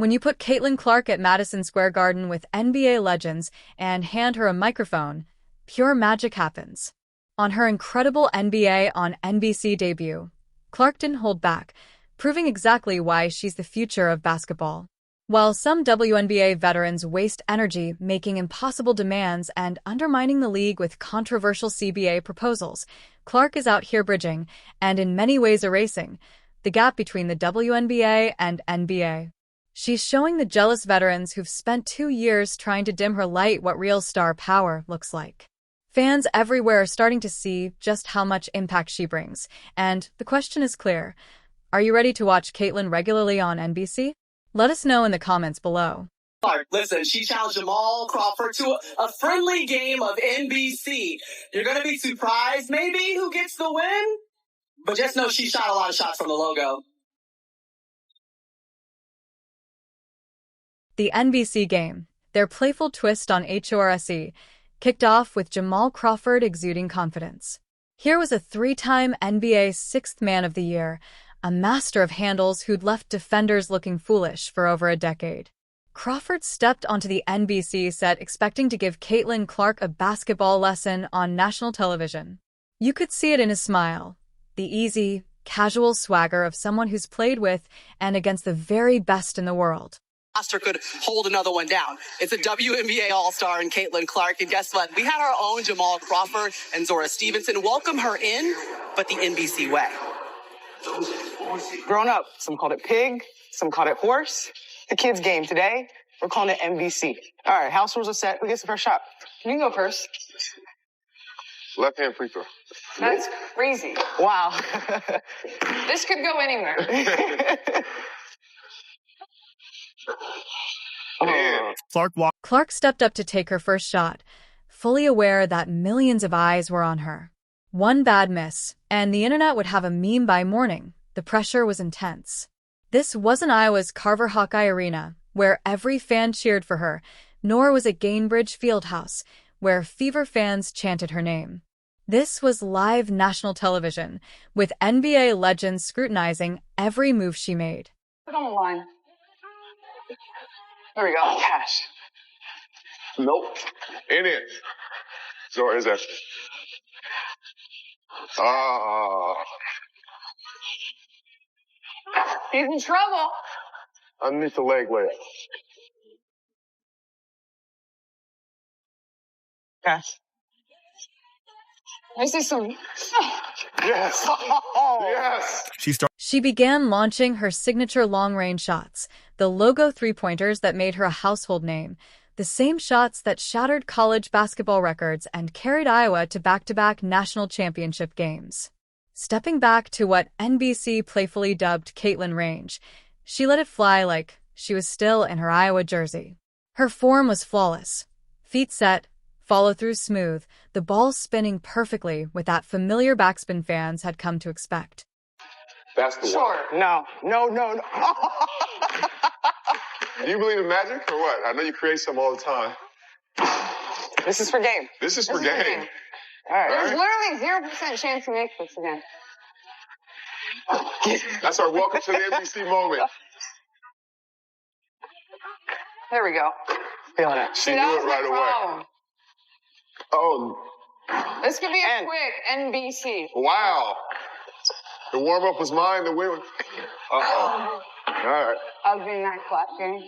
When you put Caitlin Clark at Madison Square Garden with NBA legends and hand her a microphone, pure magic happens. On her incredible NBA on NBC debut, Clark didn't hold back, proving exactly why she's the future of basketball. While some WNBA veterans waste energy making impossible demands and undermining the league with controversial CBA proposals, Clark is out here bridging, and in many ways erasing, the gap between the WNBA and NBA. She's showing the jealous veterans who've spent 2 years trying to dim her light what real star power looks like. Fans everywhere are starting to see just how much impact she brings, and the question is clear. Are you ready to watch Caitlin regularly on NBC? Let us know in the comments below. Listen, she challenged Jamal Crawford to a friendly game of NBC. You're going to be surprised, maybe, who gets the win? But just know she shot a lot of shots from the logo. The NBC game, their playful twist on H.O.R.S.E, kicked off with Jamal Crawford exuding confidence. Here was a 3-time NBA Sixth Man of the Year, a master of handles who'd left defenders looking foolish for over a decade. Crawford stepped onto the NBC set expecting to give Caitlin Clark a basketball lesson on national television. You could see it in his smile, the easy, casual swagger of someone who's played with and against the very best in the world. Roster could hold another one down. It's a WNBA All-Star in Caitlin Clark, and guess what? We had our own Jamal Crawford and Zora Stevenson welcome her in, but the NBC way. Grown up, some called it pig, some called it horse. The kids' game today, we're calling it NBC. All right, house rules are set. Who gets the first shot? You can go first. Left-hand free throw. That's crazy. Wow. This could go anywhere. Clark stepped up to take her first shot, fully aware that millions of eyes were on her. One bad miss, and the internet would have a meme by morning. The pressure was intense. This wasn't Iowa's Carver Hawkeye Arena, where every fan cheered for her, nor was it Gainbridge Fieldhouse, where Fever fans chanted her name. This was live national television, with NBA legends scrutinizing every move she made. Put on the line. There we go. Cash. Nope. In it. Zora is that. He's in trouble. Underneath the leg layup. Cash. I see some. Yes. Yes. She began launching her signature long-range shots, the logo three-pointers that made her a household name, the same shots that shattered college basketball records and carried Iowa to back-to-back national championship games. Stepping back to what NBC playfully dubbed Caitlin Range, she let it fly like she was still in her Iowa jersey. Her form was flawless. Feet set, follow-through smooth, the ball spinning perfectly with that familiar backspin fans had come to expect. That's the Sure. one. No. Do you believe in magic or what? I know you create some all the time. This is for game. This is for game. All right. There's literally 0% chance to make this again. That's our welcome to the NBC moment. There we go. Feeling it. She See, knew that it was right my away. problem. Oh, This could be a And- quick NBC. wow. The warm-up was mine, the win. Uh-oh. All right. I was being that class game.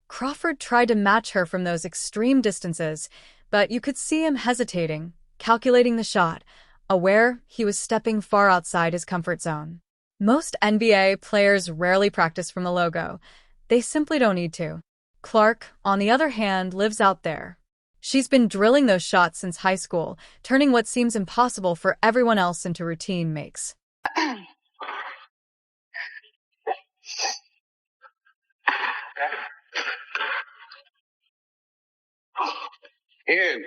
Crawford tried to match her from those extreme distances, but you could see him hesitating, calculating the shot, aware he was stepping far outside his comfort zone. Most NBA players rarely practice from the logo. They simply don't need to. Clark, on the other hand, lives out there. She's been drilling those shots since high school, turning what seems impossible for everyone else into routine makes. In.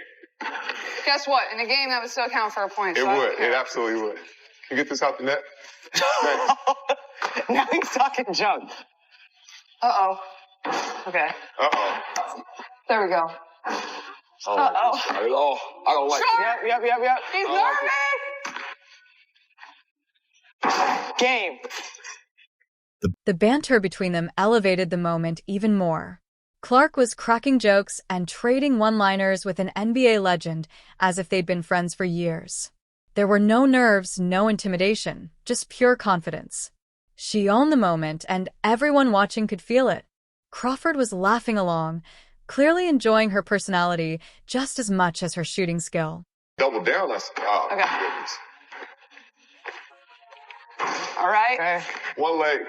Guess what? In a game, that would still count for a point. It so I don't would. care. It absolutely would. Can you get this out the net? Now he's talking junk. Uh-oh. Okay. Uh-oh. There we go. Oh, Uh-oh. not at all. I don't like it. Yep. He's Oh, nervous! Game. The banter between them elevated the moment even more. Clark was cracking jokes and trading one-liners with an NBA legend as if they'd been friends for years. There were no nerves, no intimidation, just pure confidence. She owned the moment, and everyone watching could feel it. Crawford was laughing along, clearly enjoying her personality just as much as her shooting skill. Double down. Oh, Okay. goodness. All right. Okay. One leg.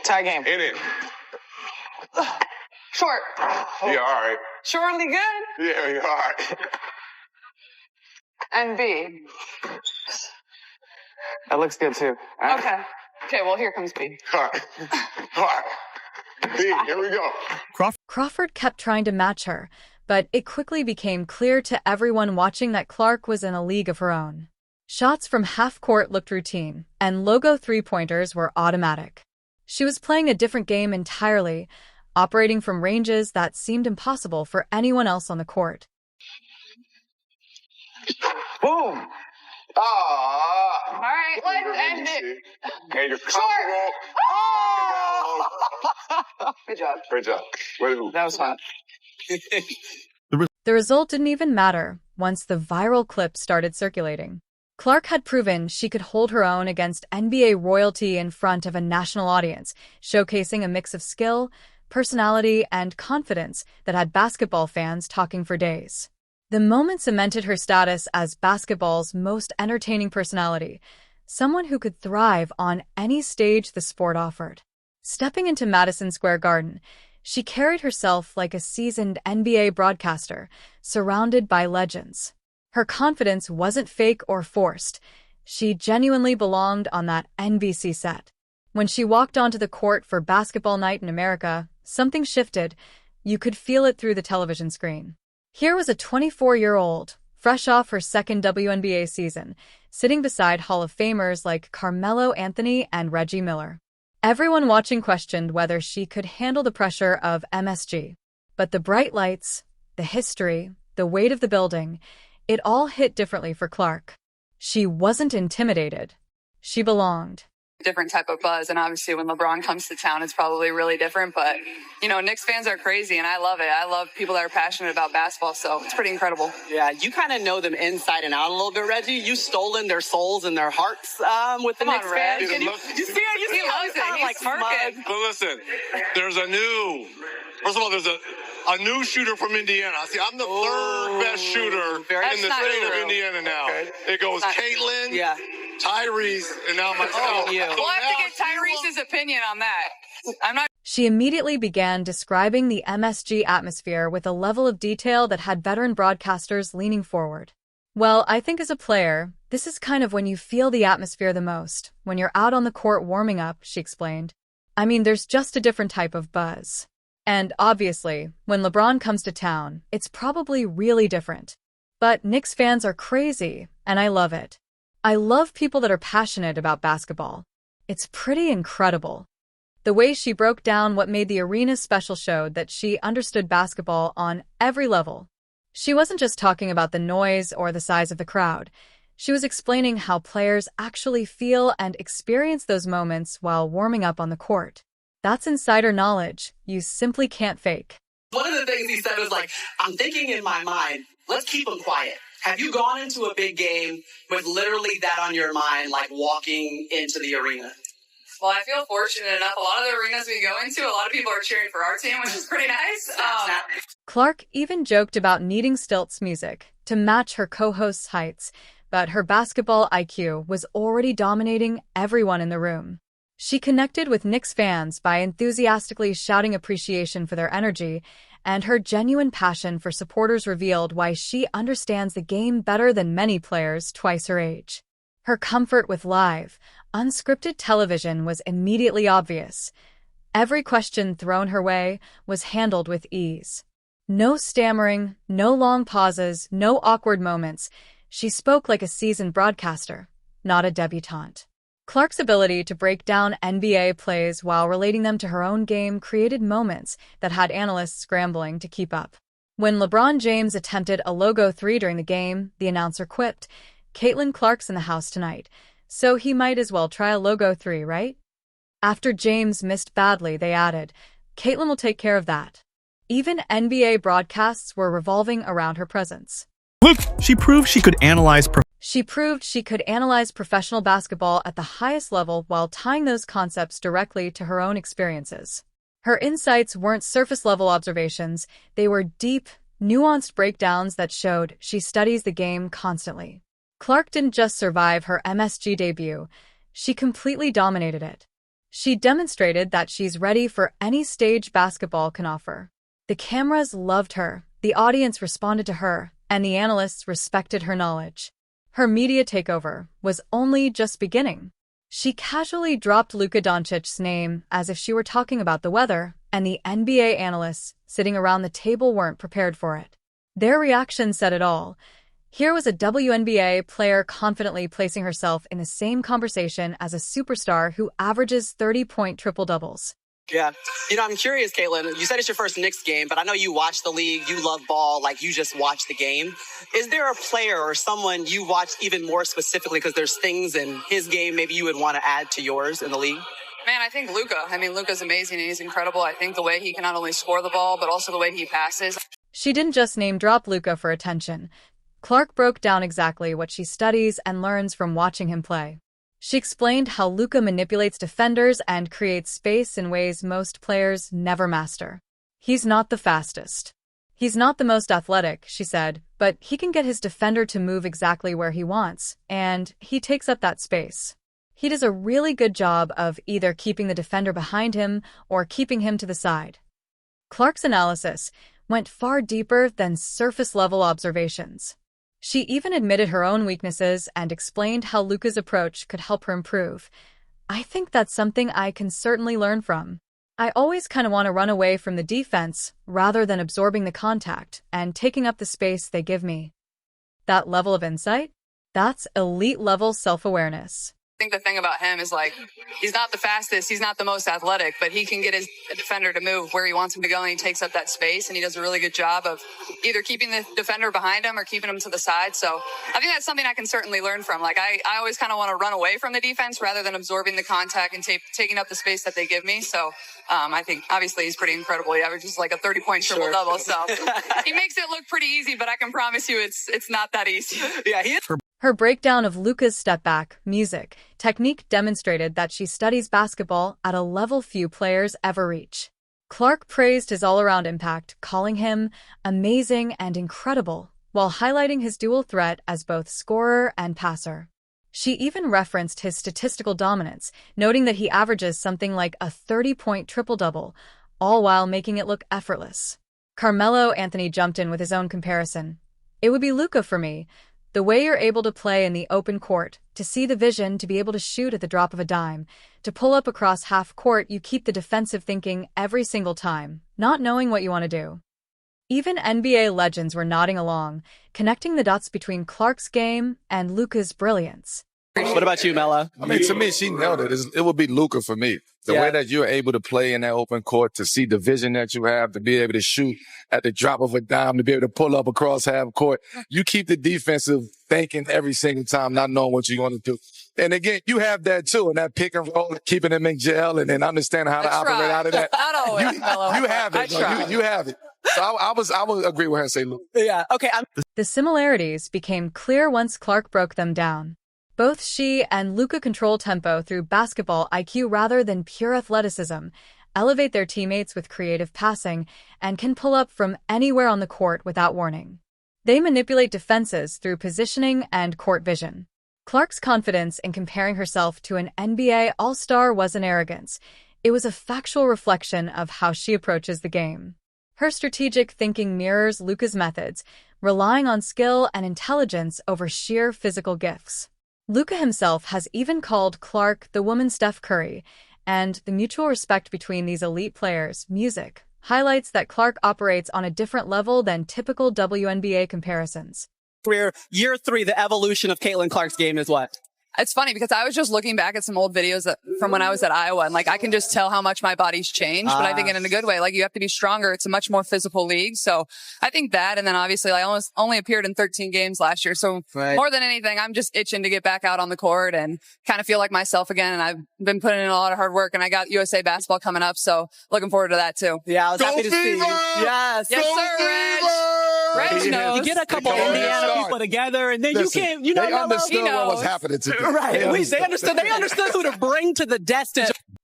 Tie game. In it. Short. Yeah, all right. Shortly good. Yeah, you're all right. And B. That looks good too. All right. Okay. Okay, well, here comes B. All right. All right. B, here we go. Crawford kept trying to match her, but it quickly became clear to everyone watching that Clark was in a league of her own. Shots from half-court looked routine, and logo three-pointers were automatic. She was playing a different game entirely, operating from ranges that seemed impossible for anyone else on the court. Boom. Ah. All right, let's end it. And you're Short. comfortable. Oh! Good job. Great job. Way to move. That was fun. The result didn't even matter once the viral clip started circulating. Clark had proven she could hold her own against NBA royalty in front of a national audience, showcasing a mix of skill, personality, and confidence that had basketball fans talking for days. The moment cemented her status as basketball's most entertaining personality, someone who could thrive on any stage the sport offered. Stepping into Madison Square Garden, she carried herself like a seasoned NBA broadcaster, surrounded by legends. Her confidence wasn't fake or forced. She genuinely belonged on that NBC set. When she walked onto the court for basketball night in America, something shifted. You could feel it through the television screen. Here was a 24-year-old, fresh off her second WNBA season, sitting beside Hall of Famers like Carmelo Anthony and Reggie Miller. Everyone watching questioned whether she could handle the pressure of MSG. But the bright lights, the history, the weight of the building, it all hit differently for Clark. She wasn't intimidated. She belonged. Different type of buzz, and obviously when LeBron comes to town, it's probably really different, but, you know, Knicks fans are crazy, and I love it. I love people that are passionate about basketball, so it's pretty incredible. Yeah, you kind of know them inside and out a little bit, Reggie. You've stolen their souls and their hearts with the Come on, Knicks Reg. fans. He You loves- see it? You see he how loves he's kind it. of like He's smirking. smug? But listen, there's a new. First of all, there's a new shooter from Indiana. See, I'm the third best shooter very in the That's not state of true. Indiana now. Okay. It goes Not- Caitlin, Yeah. Tyrese, and now myself. you. So We'll have to now get Tyrese's opinion on that. I'm not She immediately began describing the MSG atmosphere with a level of detail that had veteran broadcasters leaning forward. Well, I think as a player, this is kind of when you feel the atmosphere the most, when you're out on the court warming up, she explained. I mean, there's just a different type of buzz. And obviously, when LeBron comes to town, it's probably really different. But Knicks fans are crazy, and I love it. I love people that are passionate about basketball. It's pretty incredible. The way she broke down what made the arena special showed that she understood basketball on every level. She wasn't just talking about the noise or the size of the crowd. She was explaining how players actually feel and experience those moments while warming up on the court. That's insider knowledge you simply can't fake. One of the things he said was like, I'm thinking in my mind, let's keep them quiet. Have you gone into a big game with literally that on your mind, like walking into the arena? Well, I feel fortunate enough. A lot of the arenas we go into, a lot of people are cheering for our team, which is pretty nice. Clark even joked about needing stilts music to match her co-host's heights, but her basketball IQ was already dominating everyone in the room. She connected with Knicks fans by enthusiastically shouting appreciation for their energy, and her genuine passion for supporters revealed why she understands the game better than many players twice her age. Her comfort with live, unscripted television was immediately obvious. Every question thrown her way was handled with ease. No stammering, no long pauses, no awkward moments. She spoke like a seasoned broadcaster, not a debutante. Clark's ability to break down NBA plays while relating them to her own game created moments that had analysts scrambling to keep up. When LeBron James attempted a logo 3 during the game, the announcer quipped, "Caitlin Clark's in the house tonight, so he might as well try a logo 3, right?" After James missed badly, they added, "Caitlin will take care of that." Even NBA broadcasts were revolving around her presence. Look, she proved she could analyze professional basketball at the highest level while tying those concepts directly to her own experiences. Her insights weren't surface-level observations, they were deep, nuanced breakdowns that showed she studies the game constantly. Clark didn't just survive her MSG debut, she completely dominated it. She demonstrated that she's ready for any stage basketball can offer. The cameras loved her, the audience responded to her, and the analysts respected her knowledge. Her media takeover was only just beginning. She casually dropped Luka Dončić's name as if she were talking about the weather, and the NBA analysts sitting around the table weren't prepared for it. Their reaction said it all. Here was a WNBA player confidently placing herself in the same conversation as a superstar who averages 30-point triple-doubles. Yeah. I'm curious, Caitlin, you said it's your first Knicks game, but I know you watch the league, you love ball, like you just watch the game. Is there a player or someone you watch even more specifically because there's things in his game maybe you would want to add to yours in the league? Man, I think Luka. Luka's amazing and he's incredible. I think the way he can not only score the ball, but also the way he passes. She didn't just name-drop Luka for attention. Clark broke down exactly what she studies and learns from watching him play. She explained how Luka manipulates defenders and creates space in ways most players never master. He's not the fastest. He's not the most athletic, she said, but he can get his defender to move exactly where he wants, and he takes up that space. He does a really good job of either keeping the defender behind him or keeping him to the side. Clark's analysis went far deeper than surface-level observations. She even admitted her own weaknesses and explained how Luka's approach could help her improve. "I think that's something I can certainly learn from. I always kind of want to run away from the defense rather than absorbing the contact and taking up the space they give me." That level of insight? That's elite-level self-awareness. I think the thing about him is he's not the fastest, he's not the most athletic, but he can get his defender to move where he wants him to go, and he takes up that space, and he does a really good job of either keeping the defender behind him or keeping him to the side. So I think that's something I can certainly learn from. I always kind of want to run away from the defense rather than absorbing the contact and taking up the space that they give me. So I think obviously he's pretty incredible. He averages a 30-point triple-double. So he makes it look pretty easy, but I can promise you it's not that easy. Yeah, he is. Her breakdown of Luka's step-back, music, technique demonstrated that she studies basketball at a level few players ever reach. Clark praised his all-around impact, calling him amazing and incredible, while highlighting his dual threat as both scorer and passer. She even referenced his statistical dominance, noting that he averages something like a 30-point triple-double, all while making it look effortless. Carmelo Anthony jumped in with his own comparison. "It would be Luka for me. The way you're able to play in the open court, to see the vision, to be able to shoot at the drop of a dime, to pull up across half court, you keep the defensive thinking every single time, not knowing what you want to do." Even NBA legends were nodding along, connecting the dots between Clark's game and Luka's brilliance. What about you, Melo? To me, she nailed it. It would be Luka for me. The way that you're able to play in that open court, to see the vision that you have, to be able to shoot at the drop of a dime, to be able to pull up across half court. You keep the defensive thinking every single time, not knowing what you're going to do. And again, you have that too, and that pick and roll, keeping them in jail, and then understanding how to operate out of that. Not always, Melo. You have it. You have it. So I would agree with her and say Luka. Yeah, okay. The similarities became clear once Clark broke them down. Both she and Luka control tempo through basketball IQ rather than pure athleticism, elevate their teammates with creative passing, and can pull up from anywhere on the court without warning. They manipulate defenses through positioning and court vision. Clark's confidence in comparing herself to an NBA All-Star wasn't arrogance. It was a factual reflection of how she approaches the game. Her strategic thinking mirrors Luka's methods, relying on skill and intelligence over sheer physical gifts. Luka himself has even called Clark the woman Steph Curry, and the mutual respect between these elite players, music, highlights that Clark operates on a different level than typical WNBA comparisons. Year 3, the evolution of Caitlin Clark's game is what? It's funny because I was just looking back at some old videos from when I was at Iowa, and like I can just tell how much my body's changed, but I think in a good way. Like you have to be stronger. It's a much more physical league. So I think that, and then obviously I only appeared in 13 games last year. So more than anything, I'm just itching to get back out on the court and kind of feel like myself again. And I've been putting in a lot of hard work, and I got USA basketball coming up. So looking forward to that too. Yeah, I was happy to see you. Yes, sir, Reg. Reg knows. You get a couple Indiana people together, and then Listen, you know they understood what was happening to them. Right. They understood who to bring to the desk.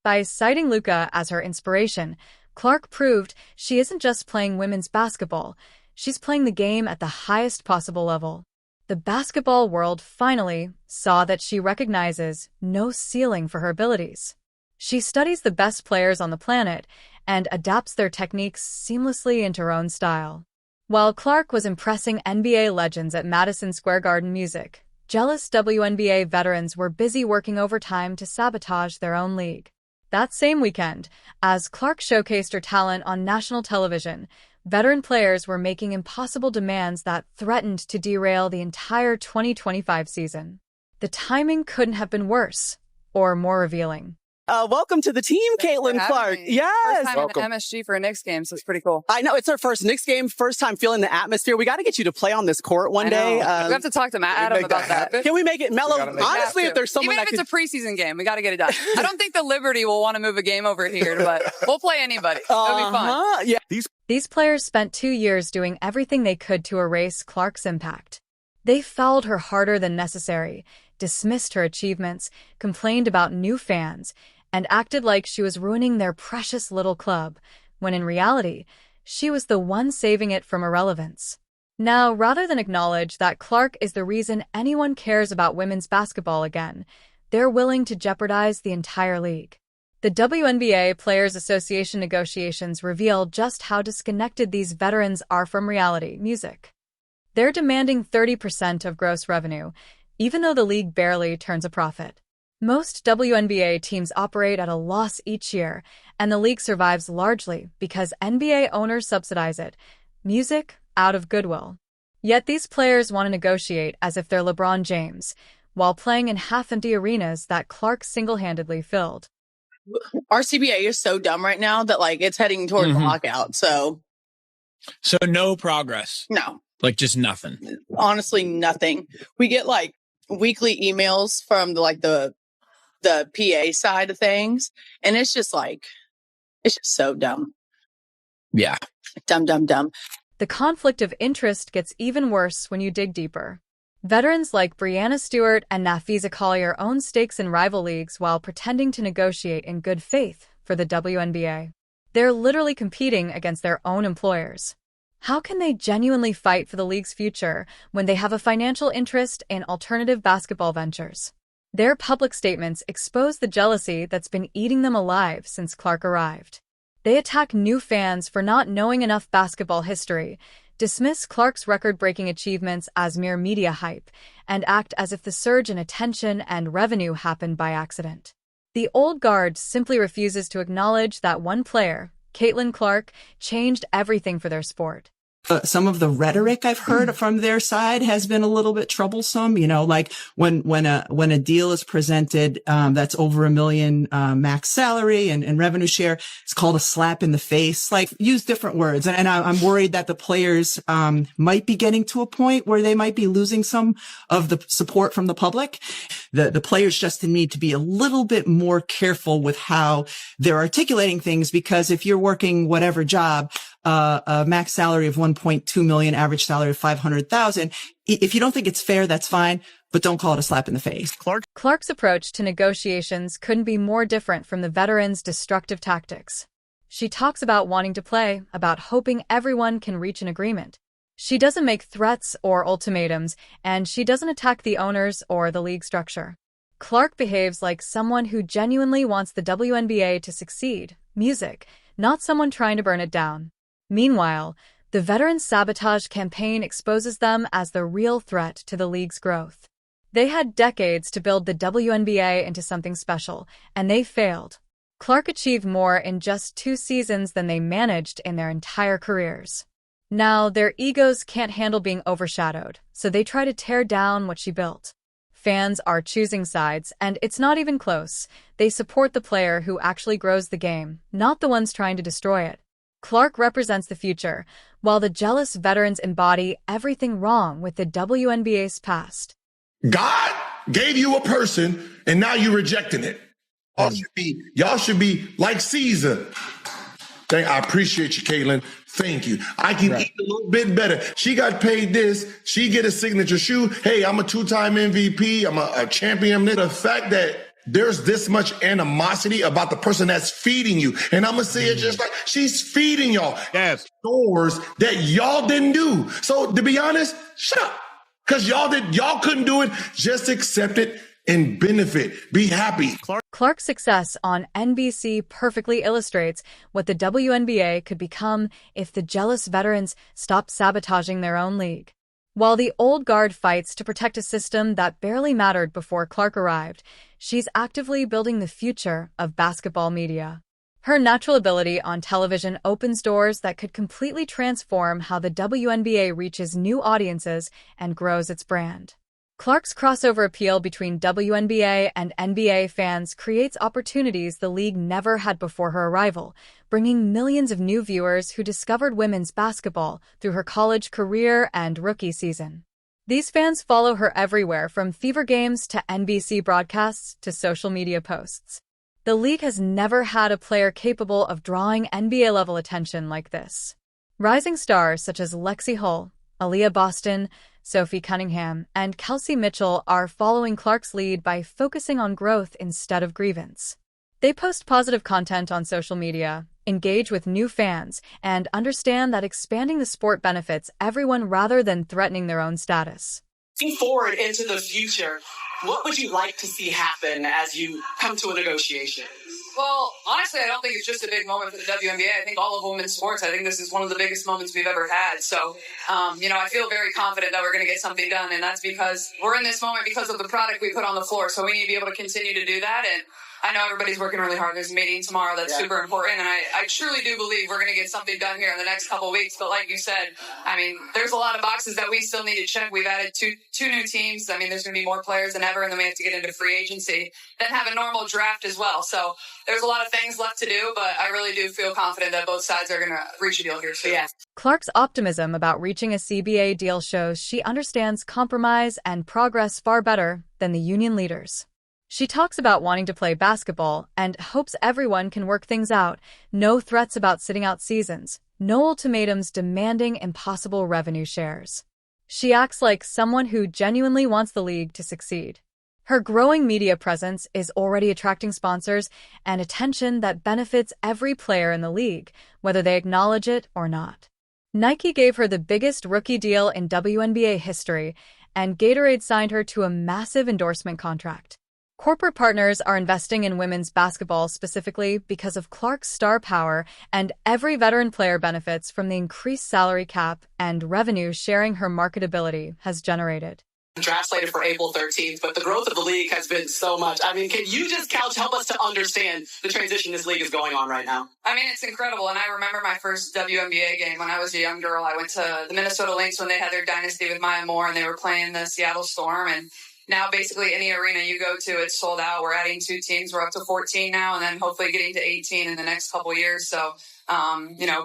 By citing Luka as her inspiration, Clark proved she isn't just playing women's basketball, she's playing the game at the highest possible level. The basketball world finally saw that she recognizes no ceiling for her abilities. She studies the best players on the planet and adapts their techniques seamlessly into her own style. While Clark was impressing NBA legends at Madison Square Garden music, jealous WNBA veterans were busy working overtime to sabotage their own league. That same weekend, as Clark showcased her talent on national television, veteran players were making impossible demands that threatened to derail the entire 2025 season. The timing couldn't have been worse or more revealing. Welcome to the team, Caitlin Clark. Yes. First time in MSG for a Knicks game, so it's pretty cool. I know, it's our first Knicks game, first time feeling the atmosphere. We got to get you to play on this court one day. We have to talk to Adam about that. Can we make it mellow? Honestly, if there's someone Even if it's a preseason game, we got to get it done. I don't think the Liberty will want to move a game over here, but we'll play anybody. It'll be fun. Yeah. These players spent 2 years doing everything they could to erase Clark's impact. They fouled her harder than necessary, dismissed her achievements, complained about new fans, and acted like she was ruining their precious little club, when in reality, she was the one saving it from irrelevance. Now, rather than acknowledge that Clark is the reason anyone cares about women's basketball again, they're willing to jeopardize the entire league. The WNBA Players Association negotiations reveal just how disconnected these veterans are from reality music. They're demanding 30% of gross revenue, even though the league barely turns a profit. Most WNBA teams operate at a loss each year, and the league survives largely because NBA owners subsidize it, music out of goodwill. Yet these players want to negotiate as if they're LeBron James, while playing in half-empty arenas that Clark single-handedly filled. Our CBA is so dumb right now that like it's heading towards lockout. So no progress. No. Like just nothing. Honestly, nothing. We get like weekly emails from the PA side of things, and it's just so dumb. Yeah. Dumb. The conflict of interest gets even worse when you dig deeper. Veterans like Breanna Stewart and Nafisa Collier own stakes in rival leagues while pretending to negotiate in good faith for the WNBA. They're literally competing against their own employers. How can they genuinely fight for the league's future when they have a financial interest in alternative basketball ventures? Their public statements expose the jealousy that's been eating them alive since Clark arrived. They attack new fans for not knowing enough basketball history, dismiss Clark's record-breaking achievements as mere media hype, and act as if the surge in attention and revenue happened by accident. The old guard simply refuses to acknowledge that one player, Caitlin Clark, changed everything for their sport. Some of the rhetoric I've heard from their side has been a little bit troublesome. You know, like when a deal is presented, that's over $1 million, max salary and revenue share, it's called a slap in the face. Like use different words. And I'm worried that the players, might be getting to a point where they might be losing some of the support from the public. The players just need to be a little bit more careful with how they're articulating things, because if you're working whatever job, a max salary of 1.2 million, average salary of 500,000. If you don't think it's fair, that's fine, but don't call it a slap in the face. Clark's approach to negotiations couldn't be more different from the veterans' destructive tactics. She talks about wanting to play, about hoping everyone can reach an agreement. She doesn't make threats or ultimatums, and she doesn't attack the owners or the league structure. Clark behaves like someone who genuinely wants the WNBA to succeed, music, not someone trying to burn it down. Meanwhile, the veterans' sabotage campaign exposes them as the real threat to the league's growth. They had decades to build the WNBA into something special, and they failed. Clark achieved more in just 2 seasons than they managed in their entire careers. Now, their egos can't handle being overshadowed, so they try to tear down what she built. Fans are choosing sides, and it's not even close. They support the player who actually grows the game, not the ones trying to destroy it. Clark represents the future, while the jealous veterans embody everything wrong with the WNBA's past. God gave you a person, and now you're rejecting it. Y'all should be like Caesar. I appreciate you, Caitlin. Thank you. I can eat a little bit better. She got paid this. She get a signature shoe. Hey, I'm a 2-time MVP. I'm a champion. The fact that there's this much animosity about the person that's feeding you. And I'm going to say it just like she's feeding y'all. Yes. Doors that y'all didn't do. So to be honest, shut up. Because y'all couldn't do it. Just accept it and benefit. Be happy. Clark's success on NBC perfectly illustrates what the WNBA could become if the jealous veterans stopped sabotaging their own league. While the old guard fights to protect a system that barely mattered before Clark arrived, she's actively building the future of basketball media. Her natural ability on television opens doors that could completely transform how the WNBA reaches new audiences and grows its brand. Clark's crossover appeal between WNBA and NBA fans creates opportunities the league never had before her arrival, bringing millions of new viewers who discovered women's basketball through her college career and rookie season. These fans follow her everywhere, from Fever games to NBC broadcasts to social media posts. The league has never had a player capable of drawing NBA-level attention like this. Rising stars such as Lexi Hull, Aaliyah Boston, Sophie Cunningham, and Kelsey Mitchell are following Clark's lead by focusing on growth instead of grievance. They post positive content on social media, engage with new fans, and understand that expanding the sport benefits everyone rather than threatening their own status. Looking forward into the future, what would you like to see happen as you come to a negotiation? Well, honestly, I don't think it's just a big moment for the WNBA. I think all of women's sports, I think this is one of the biggest moments we've ever had. So, I feel very confident that we're going to get something done. And that's because we're in this moment because of the product we put on the floor. So we need to be able to continue to do that. And I know everybody's working really hard. There's a meeting tomorrow that's super important. And I truly do believe we're going to get something done here in the next couple of weeks. But like you said, there's a lot of boxes that we still need to check. We've added two new teams. There's going to be more players than ever. And then we have to get into free agency, then have a normal draft as well. So there's a lot of things left to do, but I really do feel confident that both sides are going to reach a deal here. So yeah. Clark's optimism about reaching a CBA deal shows she understands compromise and progress far better than the union leaders. She talks about wanting to play basketball and hopes everyone can work things out. No threats about sitting out seasons. No ultimatums demanding impossible revenue shares. She acts like someone who genuinely wants the league to succeed. Her growing media presence is already attracting sponsors and attention that benefits every player in the league, whether they acknowledge it or not. Nike gave her the biggest rookie deal in WNBA history, and Gatorade signed her to a massive endorsement contract. Corporate partners are investing in women's basketball specifically because of Clark's star power, and every veteran player benefits from the increased salary cap and revenue sharing her marketability has generated. Draft slated for April 13th, but the growth of the league has been so much. Can you just help us to understand the transition this league is going on right now? It's incredible. And I remember my first WNBA game when I was a young girl. I went to the Minnesota Lynx when they had their dynasty with Maya Moore, and they were playing the Seattle Storm. And now basically any arena you go to, it's sold out. We're adding 2 teams. We're up to 14 now, and then hopefully getting to 18 in the next couple of years. So,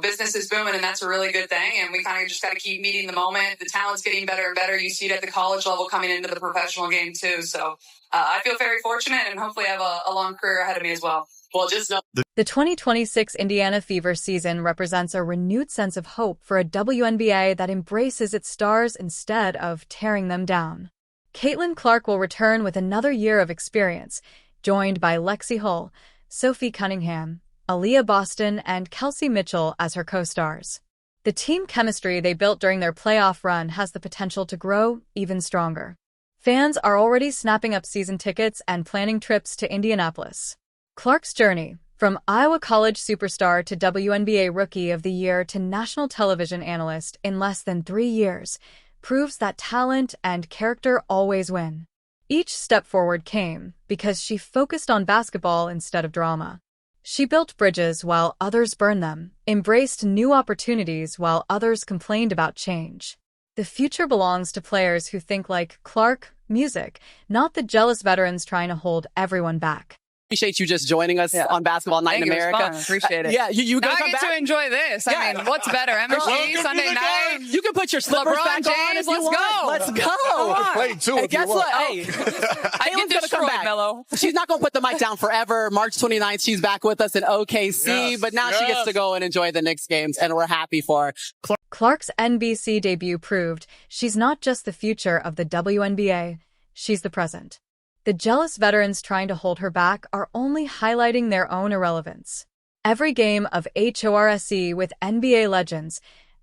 business is booming, and that's a really good thing. And we kind of just got to keep meeting the moment. The talent's getting better and better. You see it at the college level coming into the professional game too. So I feel very fortunate, and hopefully I have a long career ahead of me as well. Well, just know the 2026 Indiana Fever season represents a renewed sense of hope for a WNBA that embraces its stars instead of tearing them down. Caitlin Clark will return with another year of experience, joined by Lexi Hull, Sophie Cunningham, Aaliyah Boston, and Kelsey Mitchell as her co-stars. The team chemistry they built during their playoff run has the potential to grow even stronger. Fans are already snapping up season tickets and planning trips to Indianapolis. Clark's journey, from Iowa College superstar to WNBA Rookie of the Year to national television analyst in less than 3 years, proves that talent and character always win. Each step forward came because she focused on basketball instead of drama. She built bridges while others burned them, embraced new opportunities while others complained about change. The future belongs to players who think like Clark, music, not the jealous veterans trying to hold everyone back. Appreciate you just joining us on Basketball Night in America. Appreciate it. Yeah, you now gonna I come get back? to enjoy this. I mean, what's better, MSG Sunday night? You can put your slippers LeBron back on James, if you let's want. go. Let's go. Play too And if you guess want. what? Hey, I Caitlin's get gonna come back. Mello. She's not gonna put the mic down forever. March 29th, she's back with us in OKC, Yes, but now she gets to go and enjoy the Knicks games, and we're happy for her. Clark's NBC debut proved she's not just the future of the WNBA, she's the present. The jealous veterans trying to hold her back are only highlighting their own irrelevance. Every game of H.O.R.S.E with NBA legends,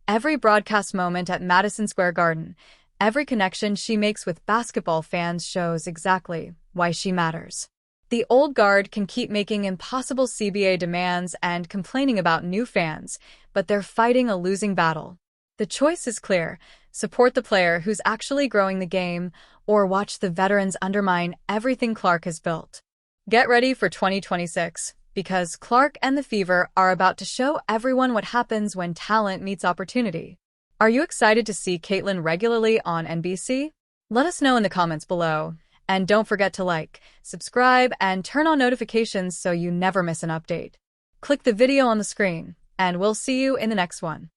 every broadcast moment at Madison Square Garden, every connection she makes with basketball fans shows exactly why she matters. The old guard can keep making impossible CBA demands and complaining about new fans, but they're fighting a losing battle. The choice is clear: support the player who's actually growing the game, or watch the veterans undermine everything Clark has built. Get ready for 2026, because Clark and the Fever are about to show everyone what happens when talent meets opportunity. Are you excited to see Caitlin regularly on NBC? Let us know in the comments below. And don't forget to like, subscribe, and turn on notifications so you never miss an update. Click the video on the screen, and we'll see you in the next one.